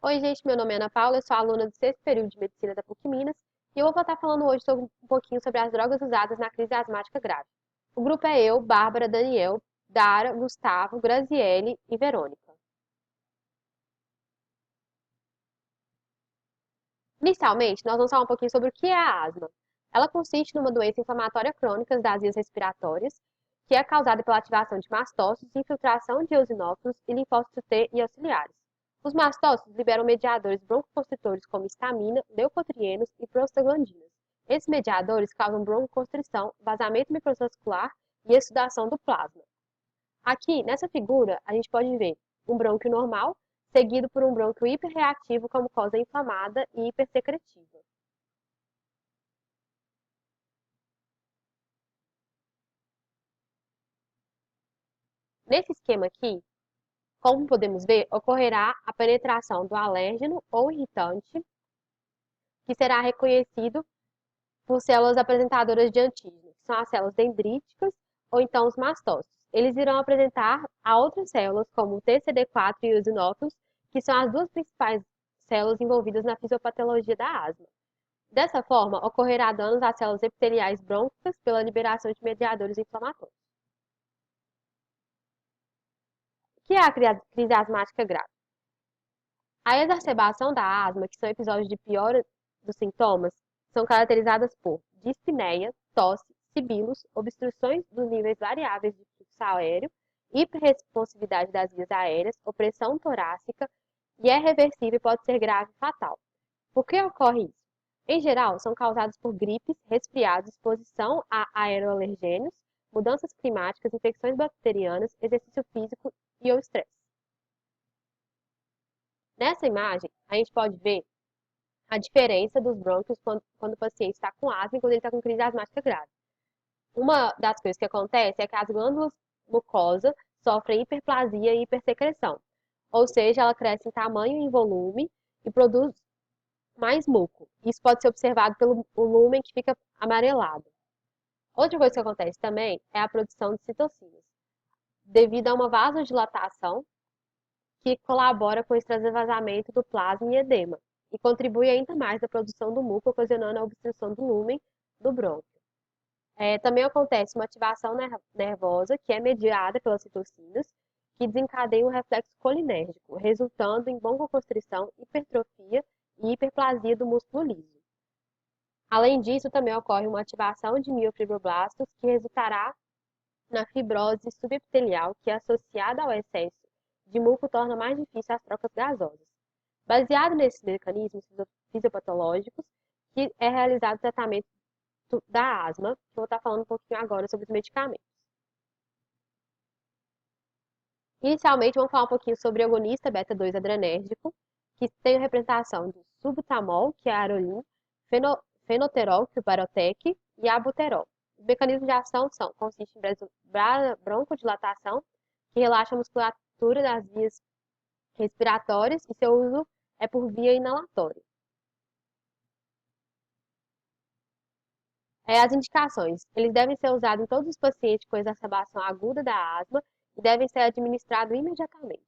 Oi, gente, meu nome é Ana Paula, eu sou aluna do sexto período de Medicina da PUC Minas e eu vou estar falando hoje um pouquinho sobre as drogas usadas na crise asmática grave. O grupo é eu, Bárbara, Daniel, Dara, Gustavo, Graziele e Verônica. Inicialmente, nós vamos falar um pouquinho sobre o que é a asma. Ela consiste numa doença inflamatória crônica das vias respiratórias, que é causada pela ativação de mastócitos, infiltração de eosinófilos e linfócitos T e auxiliares. Os mastócitos liberam mediadores broncoconstritores como histamina, leucotrienos e prostaglandinas. Esses mediadores causam broncoconstrição, vazamento microvascular e exsudação do plasma. Aqui, nessa figura, a gente pode ver um brônquio normal, seguido por um brônquio hiperreativo com mucosa inflamada e hipersecretiva. Nesse esquema aqui, como podemos ver, ocorrerá a penetração do alérgeno ou irritante, que será reconhecido por células apresentadoras de antígeno, que são as células dendríticas ou então os mastócitos. Eles irão apresentar a outras células, como o TCD4 e os eosinófilos, que são as duas principais células envolvidas na fisiopatologia da asma. Dessa forma, ocorrerá danos às células epiteliais brônquicas pela liberação de mediadores inflamatórios. O que é a crise asmática grave? A exacerbação da asma, que são episódios de piora dos sintomas, são caracterizadas por dispneia, tosse, sibilos, obstruções dos níveis variáveis de fluxo aéreo, hiperresponsividade das vias aéreas, opressão torácica e é reversível e pode ser grave e fatal. Por que ocorre isso? Em geral, são causados por gripes, resfriados, exposição a aeroalergênios, mudanças climáticas, infecções bacterianas, exercício físico e ou estresse. Nessa imagem, a gente pode ver a diferença dos brônquios quando o paciente está com asma e quando ele está com crise asmática grave. Uma das coisas que acontece é que as glândulas mucosas sofrem hiperplasia e hipersecreção, ou seja, ela cresce em tamanho e em volume e produz mais muco. Isso pode ser observado pelo lumen que fica amarelado. Outra coisa que acontece também é a produção de citocinas, devido a uma vasodilatação que colabora com o extravasamento do plasma e edema, e contribui ainda mais na produção do muco, ocasionando a obstrução do lúmen do brônquio. Também acontece uma ativação nervosa, que é mediada pelas citocinas, que desencadeia um reflexo colinérgico, resultando em broncoconstrição, hipertrofia e hiperplasia do músculo liso. Além disso, também ocorre uma ativação de miofibroblastos, que resultará na fibrose subepitelial, que, associada ao excesso de muco, torna mais difícil as trocas gasosas. Baseado nesses mecanismos fisiopatológicos, que é realizado o tratamento da asma, que eu vou estar falando um pouquinho agora sobre os medicamentos. Inicialmente, vamos falar um pouquinho sobre o agonista beta-2 adrenérgico, que tem a representação de subutamol, que é a Arolin, fenoterol, que é o Barotec, e abuterol. Os mecanismos de ação consistem em broncodilatação, que relaxa a musculatura das vias respiratórias, e seu uso é por via inalatória. As indicações. Eles devem ser usados em todos os pacientes com exacerbação aguda da asma e devem ser administrados imediatamente.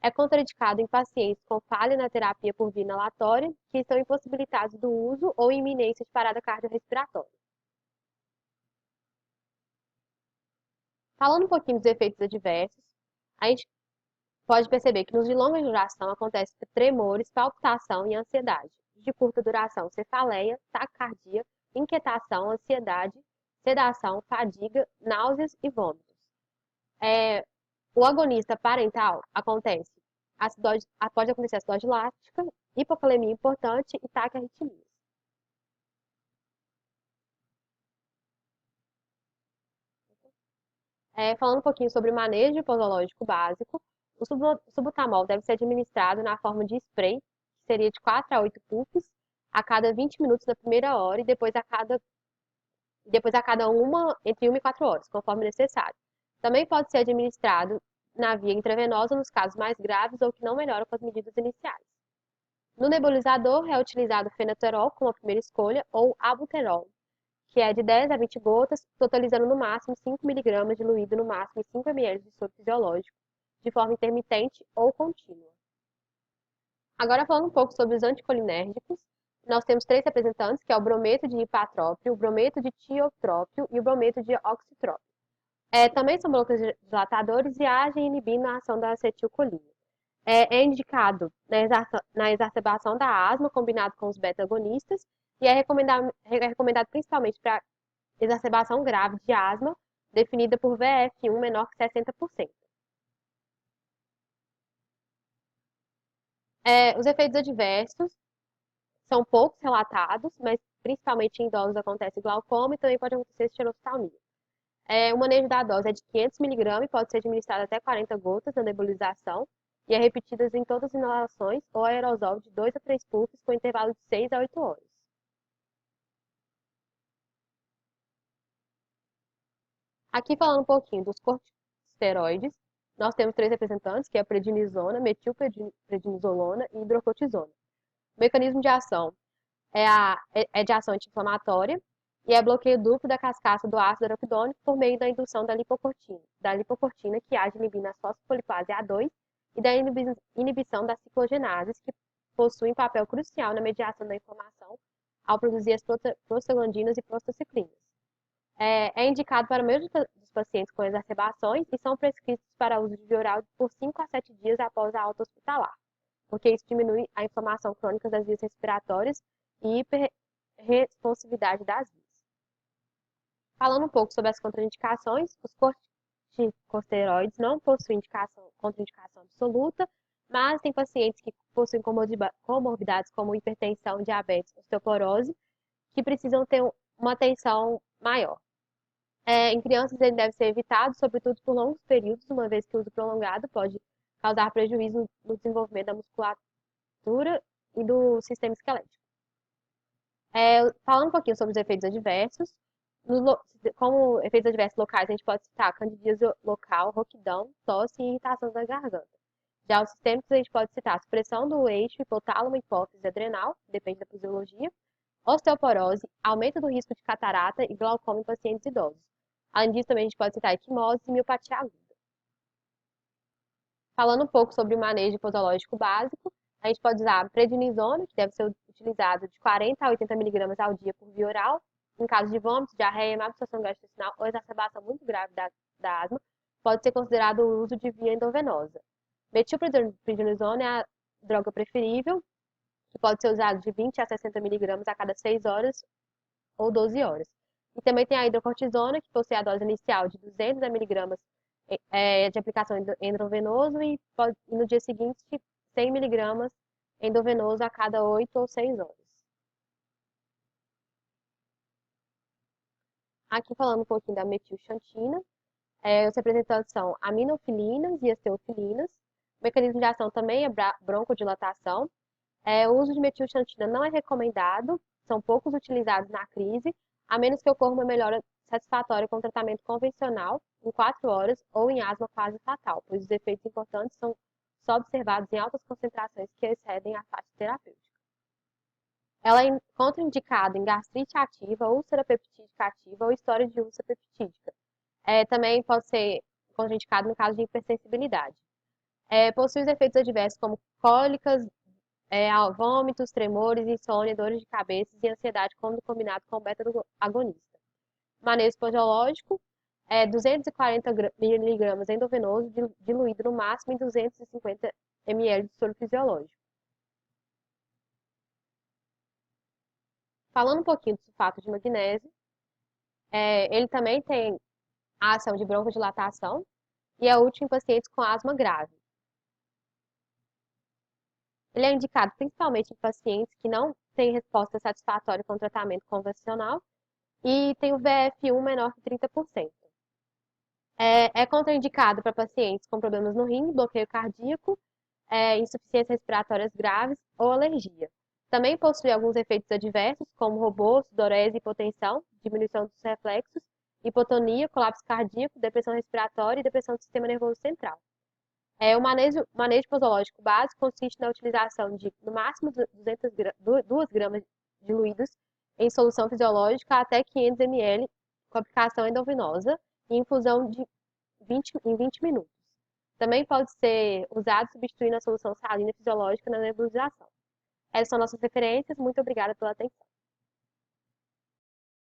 É contraindicado em pacientes com falha na terapia por via inalatória, que estão impossibilitados do uso ou iminência de parada cardiorrespiratória. Falando um pouquinho dos efeitos adversos, a gente pode perceber que nos de longa duração acontece tremores, palpitação e ansiedade. De curta duração, cefaleia, taquicardia, inquietação, ansiedade, sedação, fadiga, náuseas e vômitos. O agonista parental pode acontecer acidose lática, hipocalemia importante e taquiarritmias. Falando um pouquinho sobre o manejo posológico básico, o subutamol deve ser administrado na forma de spray, que seria de 4 a 8 puffs, a cada 20 minutos da primeira hora e depois a cada entre 1 e 4 horas, conforme necessário. Também pode ser administrado na via intravenosa nos casos mais graves ou que não melhoram com as medidas iniciais. No nebulizador é utilizado fenaterol como a primeira escolha ou albuterol, que é de 10 a 20 gotas, totalizando no máximo 5 mg diluído no máximo em 5 ml de soro fisiológico, de forma intermitente ou contínua. Agora falando um pouco sobre os anticolinérgicos, nós temos três representantes, que é o brometo de ipatrópio, o brometo de tiotrópio e o brometo de oxitrópio. Também são broncodilatadores e agem inibindo a ação da acetilcolina. É indicado na exacerbação da asma, combinado com os beta-agonistas, e é recomendado principalmente para exacerbação grave de asma, definida por VF1 menor que 60%. Os efeitos adversos são poucos relatados, mas principalmente em idosos acontece glaucoma e também pode acontecer esterossalmia. O manejo da dose é de 500 mg e pode ser administrado até 40 gotas na nebulização e é repetidas em todas as inalações ou aerosol de 2 a 3 puffs com intervalo de 6 a 8 horas. Aqui falando um pouquinho dos corticosteroides, nós temos três representantes, que é a prednisona, metilprednisolona e hidrocortisona. O mecanismo de ação é de ação anti-inflamatória e é bloqueio duplo da cascata do ácido araquidônico por meio da indução da lipocortina que age inibindo a fosfolipase A2 e da inibição das ciclogenases, que possuem papel crucial na mediação da inflamação ao produzir as prostaglandinas e prostaciclinas. É indicado para a maioria dos pacientes com exacerbações e são prescritos para uso de via oral por 5 a 7 dias após a alta hospitalar, porque isso diminui a inflamação crônica das vias respiratórias e hiperresponsividade das vias. Falando um pouco sobre as contraindicações, os corticosteroides não possuem contraindicação absoluta, mas tem pacientes que possuem comorbidades como hipertensão, diabetes, osteoporose, que precisam ter uma atenção maior. Em crianças, ele deve ser evitado, sobretudo por longos períodos, uma vez que o uso prolongado pode causar prejuízo no desenvolvimento da musculatura e do sistema esquelético. Falando um pouquinho sobre os efeitos adversos, como efeitos adversos locais, a gente pode citar candidíase local, rouquidão, tosse e irritação da garganta. Já os sistêmicos, a gente pode citar supressão do eixo hipotálamo, hipófise adrenal, depende da fisiologia, osteoporose, aumento do risco de catarata e glaucoma em pacientes idosos. Além disso, também a gente pode citar equimose e miopatia aguda. Falando um pouco sobre o manejo posológico básico, a gente pode usar a prednisona, que deve ser utilizado de 40 a 80 mg ao dia por via oral, em caso de vômito, diarreia, má absorção gastrointestinal ou exacerbação muito grave da asma, pode ser considerado o uso de via endovenosa. Metilprednisona é a droga preferível, que pode ser usado de 20 a 60 mg a cada 6 horas ou 12 horas. E também tem a hidrocortisona, que possui a dose inicial de 200 mg de aplicação endovenoso e no dia seguinte 100 mg endovenoso a cada 8 ou 6 horas. Aqui falando um pouquinho da metilxantina, os representantes são aminofilinas e aceofilinas. O mecanismo de ação também é broncodilatação. O uso de metilxantina não é recomendado, são poucos utilizados na crise, a menos que ocorra uma melhora satisfatória com tratamento convencional em 4 horas ou em asma quase fatal, pois os efeitos importantes são só observados em altas concentrações que excedem a faixa terapêutica. Ela é contraindicada em gastrite ativa, úlcera peptídica ativa ou história de úlcera peptídica. Também pode ser contraindicado no caso de hipersensibilidade. Possui os efeitos adversos como cólicas, vômitos, tremores, insônia, dores de cabeça e ansiedade quando combinado com beta-agonista. Manejo fisiológico, 240 mg endovenoso diluído no máximo em 250 ml de soro fisiológico. Falando um pouquinho do sulfato de magnésio, ele também tem a ação de broncodilatação e é útil em pacientes com asma grave. Ele é indicado principalmente em pacientes que não têm resposta satisfatória com o tratamento convencional e tem o VF1 menor que 30%. É contraindicado para pacientes com problemas no rim, bloqueio cardíaco, insuficiências respiratórias graves ou alergia. Também possui alguns efeitos adversos, como rubor, sudorese, hipotensão, diminuição dos reflexos, hipotonia, colapso cardíaco, depressão respiratória e depressão do sistema nervoso central. O manejo posológico básico consiste na utilização de, no máximo, 2 gramas diluídos em solução fisiológica até 500 ml, com aplicação endovenosa e infusão em 20 minutos. Também pode ser usado substituindo a solução salina fisiológica na nebulização. Essas são nossas referências. Muito obrigada pela atenção.